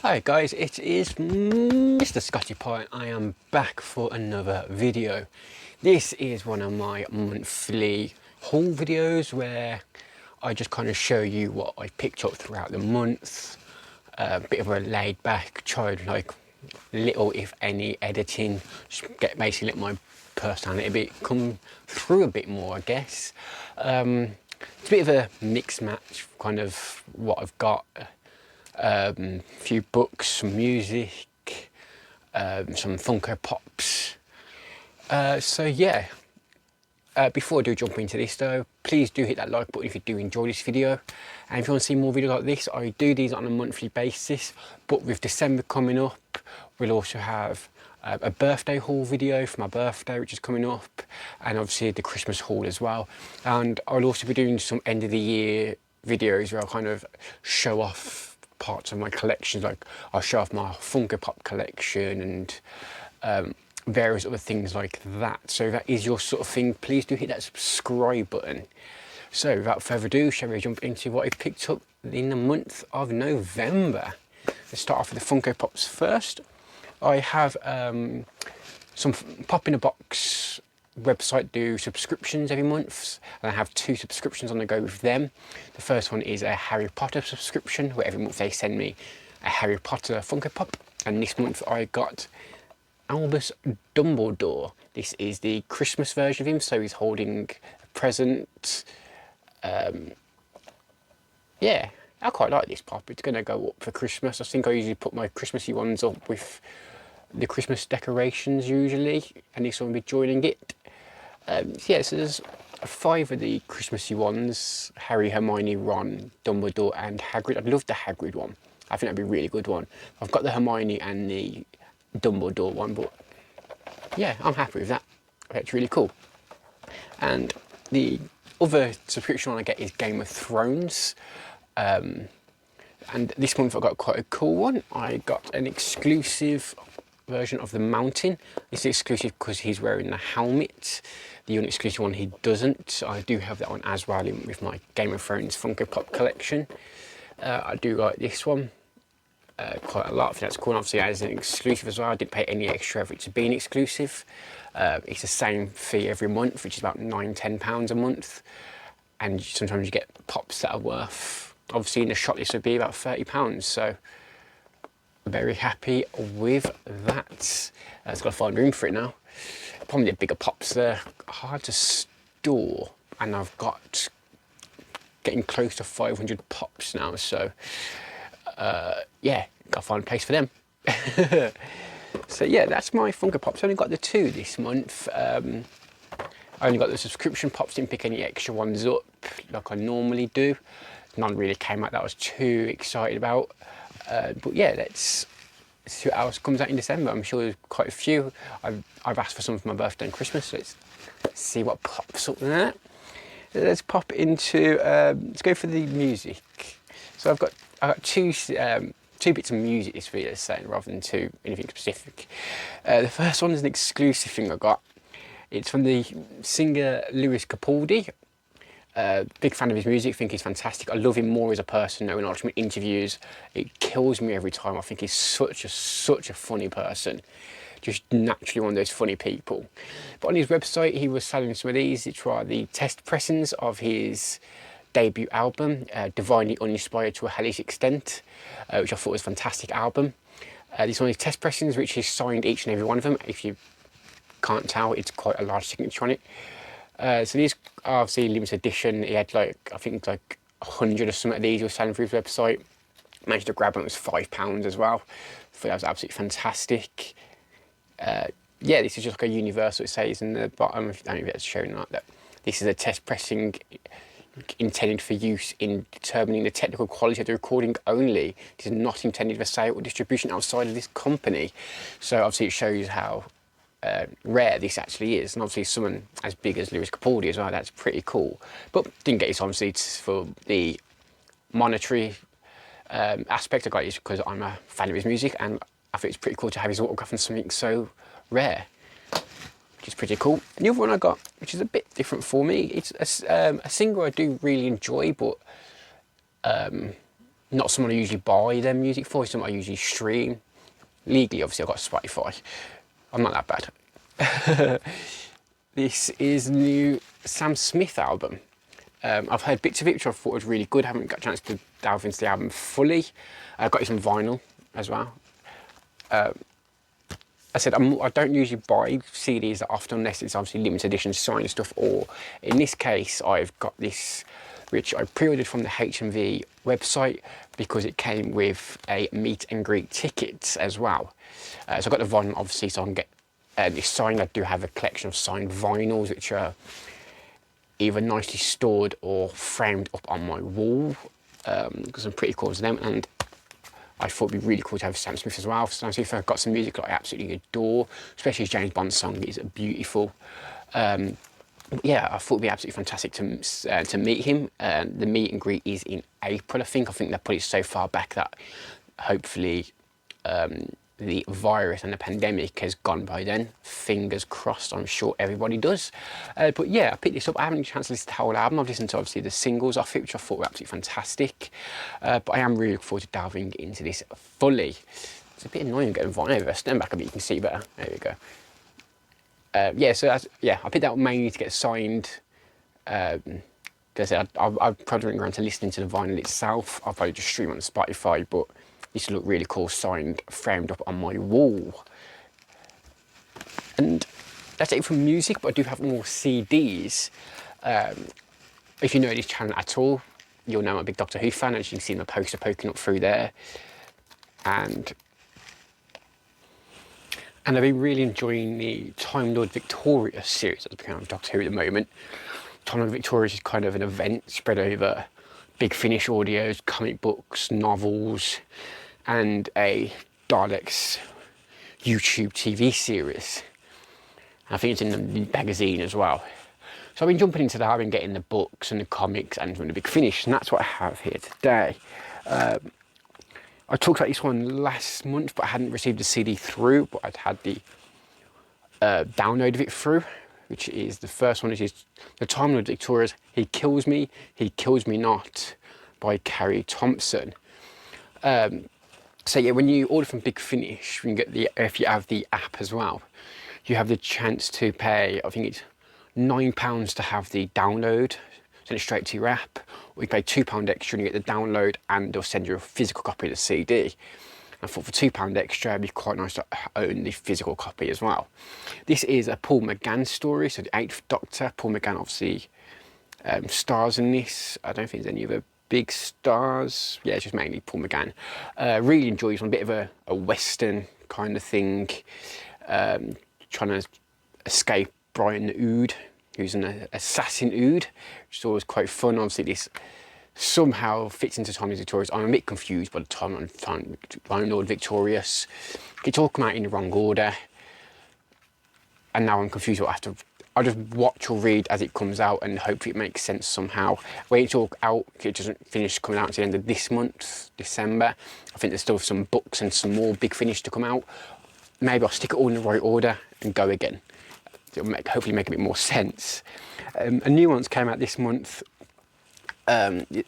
Hi guys, it is Mr. Scotty Pie. I am back for another video. This is one of my monthly haul videos where I just kind of show you what I picked up throughout the month. A bit of a laid back, childlike, little if any editing, just basically let my personality a bit come through a bit more, I guess. It's a bit of a mixed match, kind of what I've got. A few books, some music, some Funko Pops. So yeah, before I do jump into this though, please do hit that like button if you do enjoy this video. And if you want to see more videos like this, I do these on a monthly basis, but with December coming up, we'll also have a birthday haul video for my birthday, which is coming up, and obviously the Christmas haul as well. And I'll also be doing some end of the year videos where I'll kind of show off parts of my collections, like I'll show off my Funko Pop collection and various other things like that. So if that is your sort of thing, please do hit that subscribe button. So without further ado, shall we jump into what I picked up in the month of November. Let's start off with the Funko Pops first. I have some Pop in a Box website do subscriptions every month, and I have 2 subscriptions on the go with them. The first one is a Harry Potter subscription, where every month they send me a Harry Potter Funko Pop, and this month I got Albus Dumbledore. This is the Christmas version of him, so he's holding a present. Yeah, I quite like this pop. It's going to go up for Christmas. I think I usually put my Christmassy ones up with the Christmas decorations usually, and this one will be joining it. Yeah, so there's 5 of the Christmassy ones: Harry, Hermione, Ron, Dumbledore and Hagrid. I love the Hagrid one. I think that'd be a really good one. I've got the Hermione and the Dumbledore one, but yeah, I'm happy with that. That's really cool. And the other subscription one I get is Game of Thrones. And this month I got quite a cool one. I got an exclusive version of the Mountain. It's exclusive because he's wearing the helmet. The unexclusive one he doesn't. I do have that one as well with my Game of Thrones Funko Pop collection. I do like this one quite a lot. I think that's cool. And obviously as an exclusive as well, I didn't pay any extra for it to be an exclusive. It's the same fee every month, which is about £9–10 a month, and sometimes you get pops that are worth, obviously in the shop this would be about £30, so very happy with that. I've got to find room for it now. Probably the bigger pops, they're hard to store, and I've got getting close to 500 pops now, so yeah, got to find a place for them. So yeah, that's my Funko Pops. I only got the 2 this month. I only got the subscription pops, didn't pick any extra ones up like I normally do. None really came out that I was too excited about. But yeah, let's see what else comes out in December. I'm sure there's quite a few. I've asked for some for my birthday and Christmas, so let's see what pops up there. Let's pop into, let's go for the music. So I got two bits of music this video is saying, rather than anything specific. The first one is an exclusive thing I got. It's from the singer Lewis Capaldi. Big fan of his music, think he's fantastic. I love him more as a person. When I watch him in interviews, it kills me every time. I think he's such a funny person. Just naturally one of those funny people. But on his website, he was selling some of these, which are the test pressings of his debut album, Divinely Uninspired to a Hellish Extent, which I thought was a fantastic album. These are one of his test pressings, which is signed each and every one of them. If you can't tell, it's quite a large signature on it. So these are obviously limited edition. He had I think 100 or something of these he was selling through his website. Managed to grab them, it was £5 as well. I thought that was absolutely fantastic. Yeah, this is just like a universal, it says in the bottom, I don't know if that's showing that this is a test pressing intended for use in determining the technical quality of the recording only. It is not intended for sale or distribution outside of this company. So obviously it shows how rare this actually is, and obviously someone as big as Lewis Capaldi as well, that's pretty cool. But didn't get this obviously for the monetary aspect. I got this because I'm a fan of his music, and I think it's pretty cool to have his autograph on something so rare, which is pretty cool. And the other one I got, which is a bit different for me, it's a singer I do really enjoy, but not someone I usually buy their music for, it's someone I usually stream. Legally, obviously, I've got Spotify. I'm not that bad. This is the new Sam Smith album. I've heard bits of it, which I thought was really good. I haven't got a chance to delve into the album fully. I got it on vinyl as well. I said I don't usually buy CDs that often unless it's obviously limited edition signed stuff, or in this case I've got this which I pre-ordered from the HMV website because it came with a meet and greet ticket as well. So I got the vinyl obviously so I can get this signed. I do have a collection of signed vinyls which are either nicely stored or framed up on my wall because I'm pretty cool with them, and I thought it'd be really cool to have Sam Smith as well. Sam Smith, I've got some music that I absolutely adore, especially his James Bond song is beautiful. Yeah, I thought it'd be absolutely fantastic to meet him. The meet and greet is in April, I think. I think they put it so far back that hopefully the virus and the pandemic has gone by then. Fingers crossed, I'm sure everybody does. But yeah, I picked this up. I haven't had a chance to listen to the whole album. I've listened to obviously the singles off it, which I thought were absolutely fantastic. But I am really looking forward to delving into this fully. It's a bit annoying getting vinyl over. Stand back a bit, you can see better. There we go. Yeah, so I picked that up mainly to get signed. Because I've probably been around to listening to the vinyl itself. I'll probably just stream on Spotify, but this will look really cool, signed, framed up on my wall. And that's it for music, but I do have more CDs. If you know this channel at all, you'll know I'm a big Doctor Who fan, as you can see my poster poking up through there. And I've been really enjoying the Time Lord Victorious series that's become Doctor Who at the moment. Time Lord Victorious is kind of an event spread over Big Finish audios, comic books, novels, and a Daleks YouTube TV series. I think it's in the magazine as well. So I've been jumping into that, I've been getting the books and the comics and from the Big Finish, and that's what I have here today. I talked about this one last month, but I hadn't received the CD through, but I'd had the download of it through, which is the first one, which is The Time Lord Victorious, He Kills Me Not, by Carrie Thompson. So yeah, when you order from Big Finish, you can get if you have the app as well, you have the chance to pay, I think it's £9 to have the download, send it straight to your app, or you pay £2 extra and you get the download and they'll send you a physical copy of the CD. I thought for £2 extra, it'd be quite nice to own the physical copy as well. This is a Paul McGann story, so the 8th Doctor. Paul McGann obviously stars in this. I don't think there's any other big stars. Yeah, it's just mainly Paul McGann. Really enjoy this one, a bit of a western kind of thing. Trying to escape Brian Ood, who's an assassin Ood, which is always quite fun. Obviously this somehow fits into Time Lord Victorious. I'm a bit confused by the Time Lord Victorious. It's all come out in the wrong order, and now I'm confused what I have to. I'll just watch or read as it comes out and hopefully it makes sense somehow. When it's all out, it doesn't finish coming out until the end of this month, December. I think there's still some books and some more Big Finish to come out. Maybe I'll stick it all in the right order and go again. It'll hopefully make a bit more sense. A new one's came out this month. New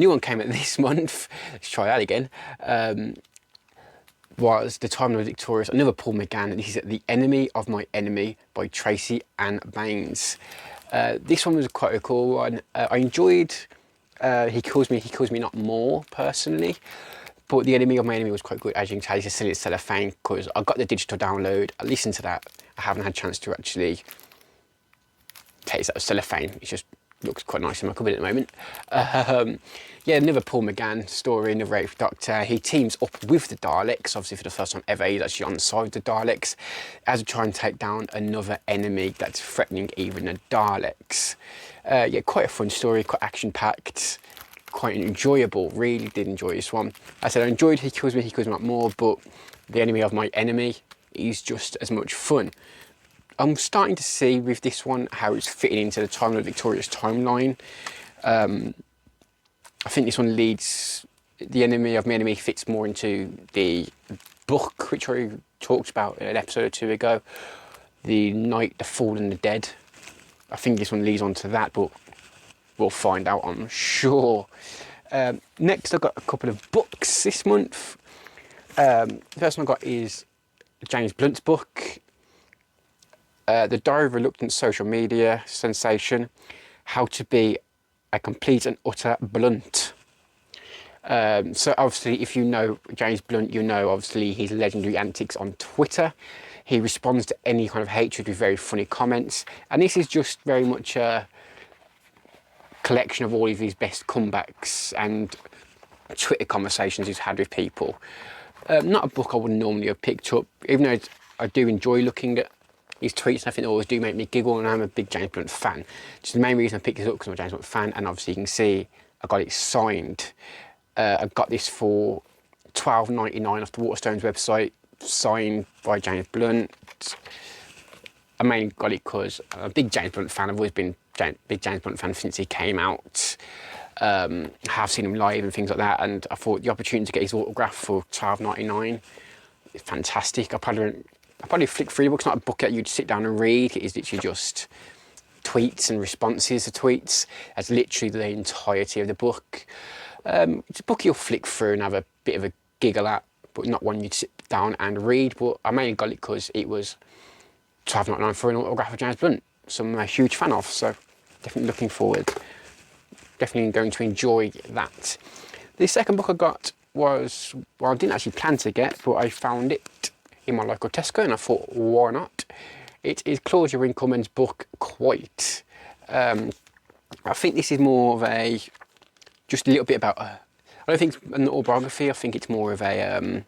one came out this month. Let's try that again. Was The Time Lord Victorious, another Paul McGann. This is The Enemy of My Enemy by Tracy Ann Baines. This one was quite a cool one. I enjoyed He Kills Me Not more personally, but The Enemy of My Enemy was quite good. As you can tell, it's a silly cellophane because I got the digital download. I listened to that. I haven't had a chance to actually taste that cellophane. It just looks quite nice in my cupboard at the moment. Yeah, another Paul McGann story, another 8th Doctor. He teams up with the Daleks, obviously for the first time ever. He's actually on the side of the Daleks as they try and take down another enemy that's threatening even the Daleks. Yeah, quite a fun story, quite action-packed, quite enjoyable. Really did enjoy this one. I said I enjoyed He Kills Me Not more, but The Enemy of My Enemy is just as much fun. I'm starting to see with this one how it's fitting into the Time Lord Victorious timeline. I think this one leads, The Enemy of My Enemy fits more into the book, which I talked about in an episode or two ago, The Night, the Fall and the Dead. I think this one leads on to that, but we'll find out, I'm sure. Next, I've got a couple of books this month. The first one I got is James Blunt's book, The Diary of a Reluctant Social Media Sensation, How to Be a Complete and Utter Blunt. So obviously, if you know James Blunt, you know obviously his legendary antics on Twitter. He responds to any kind of hatred with very funny comments, and this is just very much a collection of all of his best comebacks and Twitter conversations he's had with people. Not a book I would normally have picked up, even though I do enjoy looking at his tweets, and I think they always do make me giggle, and I'm a big James Blunt fan. Just the main reason I picked this up because I'm a James Blunt fan, and obviously you can see I got it signed. I got this for $12.99 off the Waterstones website, signed by James Blunt. I mainly got it because I'm a big James Blunt fan. I've always been a big James Blunt fan since he came out. I have seen him live and things like that, and I thought the opportunity to get his autograph for $12.99 is fantastic. I probably flick through the book. It's not a book that you'd sit down and read. It is literally just tweets and responses to tweets. That's literally the entirety of the book. It's a book you'll flick through and have a bit of a giggle at, but not one you'd sit down and read. But I mainly got it because it was $12.99 for an autograph of James Blunt, so I'm a huge fan of, so definitely looking forward. Definitely going to enjoy that. The second book I got was, well, I didn't actually plan to get, but I found it in my local Tesco and I thought, why not? It is Claudia Winkleman's book, Quite. I think this is more of a, just a little bit about, I don't think it's an autobiography, I think it's more of a,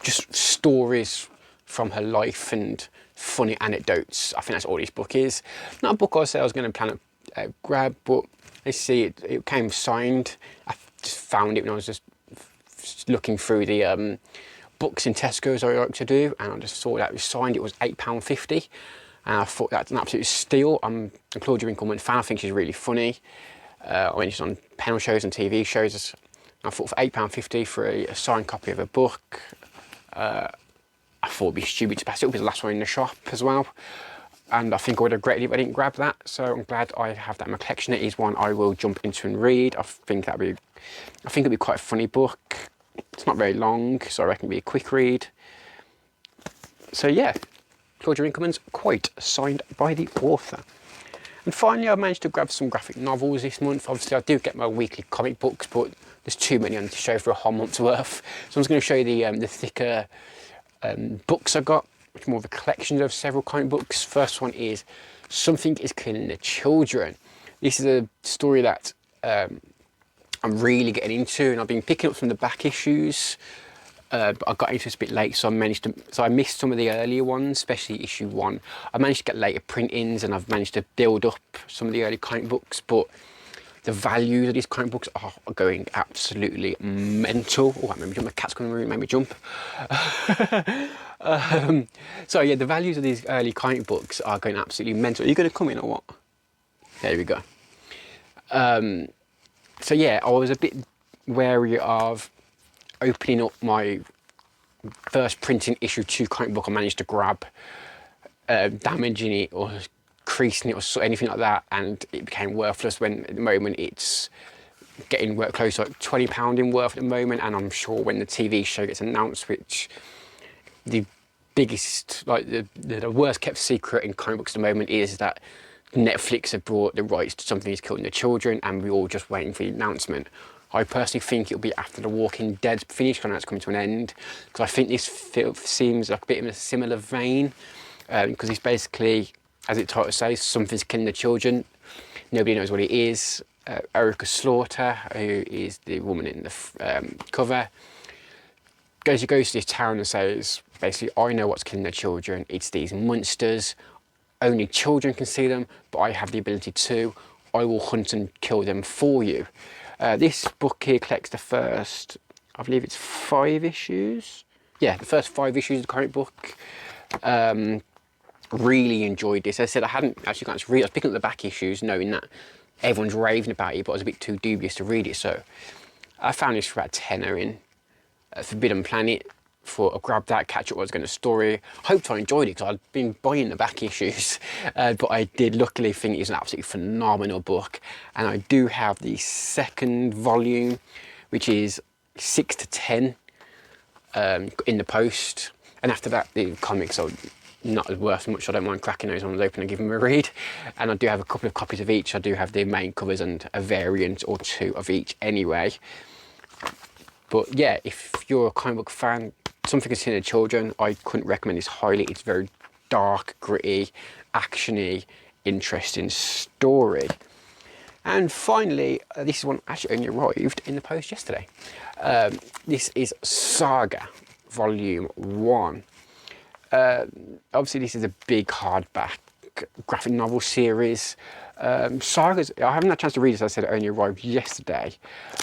just stories from her life and funny anecdotes. I think that's all this book is. Not a book I said I was going to plan to grab, but let's see, it came signed. I just found it when I was just looking through the books in Tesco, as I like to do, and I just saw that it was signed. It was £8.50, and I thought that's an absolute steal. I'm a Claudia Winkleman fan. I think she's really funny. When she's on panel shows and TV shows, I thought for £8.50 for a signed copy of a book, I thought it'd be stupid to pass it. It was the last one in the shop as well, and I think I would have regretted it if I didn't grab that. So I'm glad I have that in my collection. It is one I will jump into and read. I think it'd be quite a funny book. It's not very long, so I reckon it'll be a quick read. So yeah, Claudia Winkleman's Quite, signed by the author. And finally, I managed to grab some graphic novels this month. Obviously, I do get my weekly comic books, but there's too many on to show for a whole month's worth. So I'm just going to show you the thicker books I got, which are more of a collection of several comic books. First one is Something is Killing the Children. This is a story that I'm really getting into, and I've been picking up from the back issues, but I got into this a bit late, so I missed some of the earlier ones, especially issue 1. I managed to get later print-ins, and I've managed to build up some of the early comic books, but the values of these comic books are going absolutely mental. Oh, that made me jump. My cat's coming in the room, made me jump. So yeah, the values of these early comic books are going absolutely mental. Are you going to come in or what? There we go. So yeah, I was a bit wary of opening up my first printing issue 2 comic book I managed to grab, damaging it or creasing it or anything like that, and it became worthless, when at the moment it's getting close to like £20 in worth at the moment. And I'm sure when the TV show gets announced, which the biggest, like the worst kept secret in comic books at the moment is that Netflix have brought the rights to Something is Killing the Children, and we're all just waiting for the announcement. I personally think it'll be after The Walking Dead finish, because that's coming to an end, because I think this seems like a bit in a similar vein, because it's basically, as its title says, something's killing the children. Nobody knows what it is. Erica Slaughter, who is the woman in the cover, goes to this town and says, basically, I know what's killing the children. It's these monsters. Only children can see them, but I have the ability to. I will hunt and kill them for you. This book here collects the first, I believe it's 5 issues. Yeah, the first 5 issues of the comic book. Really enjoyed this. As I said, I hadn't actually got to read it. I was picking up the back issues knowing that everyone's raving about it, but I was a bit too dubious to read it. So I found this for about £10 in Forbidden Planet. thought I'll grab that, catch up what was going to story. Hoped I enjoyed it because I'd been buying the back issues, but I did luckily think it's an absolutely phenomenal book. And I do have the second volume, which is 6 to 10 in the post. And after that, the comics are not as worth much. I don't mind cracking those ones open and giving them a read. And I do have a couple of copies of each. I do have the main covers and a variant or two of each anyway. But yeah, if you're a comic book fan, something considered children, I couldn't recommend this highly. It's very dark, gritty, actiony, interesting story. And finally, this one actually only arrived in the post yesterday. This is Saga Volume One. Obviously, this is a big hardback graphic novel series. Sagas, I haven't had a chance to read this, as I said, it only arrived yesterday.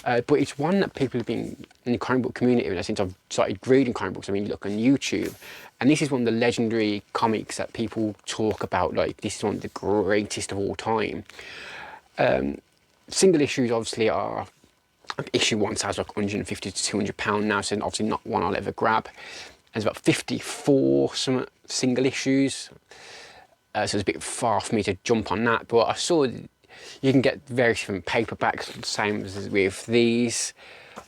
But it's one that people have been in the comic book community since I've started reading comic books. I mean, look on YouTube. And this is one of the legendary comics that people talk about, like this is one of the greatest of all time. Single issues obviously are, issue one sells like 150 to 200 pounds now, so obviously not one I'll ever grab. There's about 54 some single issues. So it's a bit far for me to jump on that, but I saw you can get various different paperbacks, same as with these,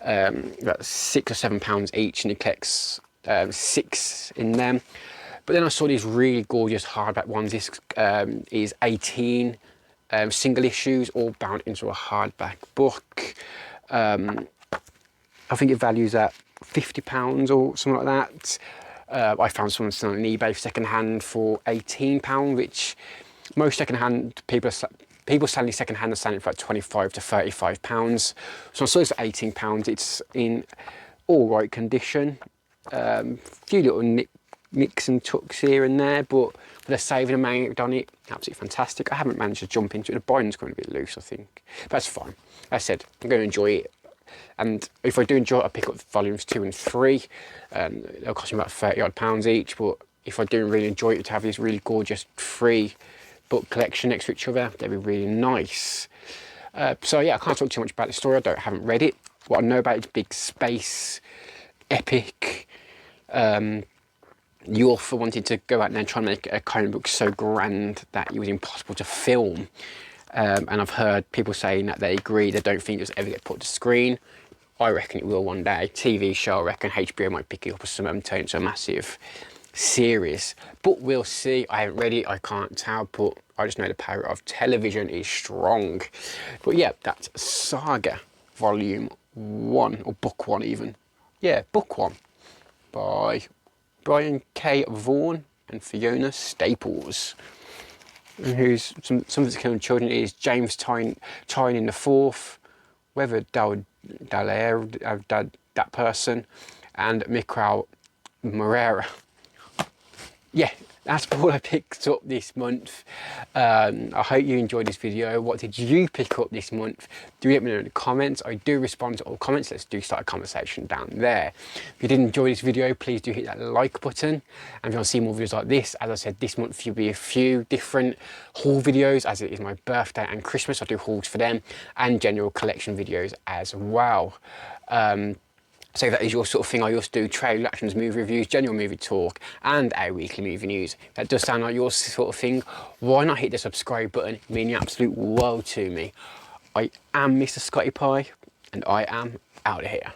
about £6 or £7 each, and it collects 6 in them. But then I saw these really gorgeous hardback ones. This is 18 single issues, all bound into a hardback book. I think it values at £50 or something like that. I found someone selling on eBay second hand for £18, which most second hand people selling second hand are selling for like £25 to £35. So I saw this at £18. It's in all right condition. Few little nicks and tucks here and there, but with a saving amount on it, absolutely fantastic. I haven't managed to jump into it. The binding's going to be loose, I think. But that's fine. As I said, I'm going to enjoy it. And if I do enjoy it, I'll pick up volumes 2 and 3. They'll cost me about £30 each, but if I do really enjoy it, to have this really gorgeous 3 book collection next to each other, that'd be really nice. So yeah, I can't talk too much about the story. I haven't read it. What I know about it is big space, epic. The author wanted to go out there and try and make a comic book so grand that it was impossible to film. And I've heard people saying that they agree, they don't think it will ever get put to screen. I reckon it will one day. TV show, I reckon HBO might pick it up or something and turn it into a massive series. But we'll see. I haven't read it, I can't tell, but I just know the power of television is strong. But yeah, that's Saga Volume 1, or Book 1 even. Yeah, Book 1 by Brian K. Vaughan and Fiona Staples. And who's some of the killing children is James Tyne in the fourth, whether Dallaire, that person, and Mikhail Moreira. Yeah, that's all I picked up this month. I hope you enjoyed this video. What did you pick up this month? Do let me know in the comments. I do respond to all comments. Let's do start a conversation down there. If you did enjoy this video, please do hit that like button. And if you want to see more videos like this, as I said, this month will be a few different haul videos, as it is my birthday and Christmas. I do hauls for them, and general collection videos as well. So if that is your sort of thing, I also do trailer reactions, movie reviews, general movie talk, and a weekly movie news. If that does sound like your sort of thing, why not hit the subscribe button? It means the absolute world to me. I am Mr. Scotty Pie, and I am out of here.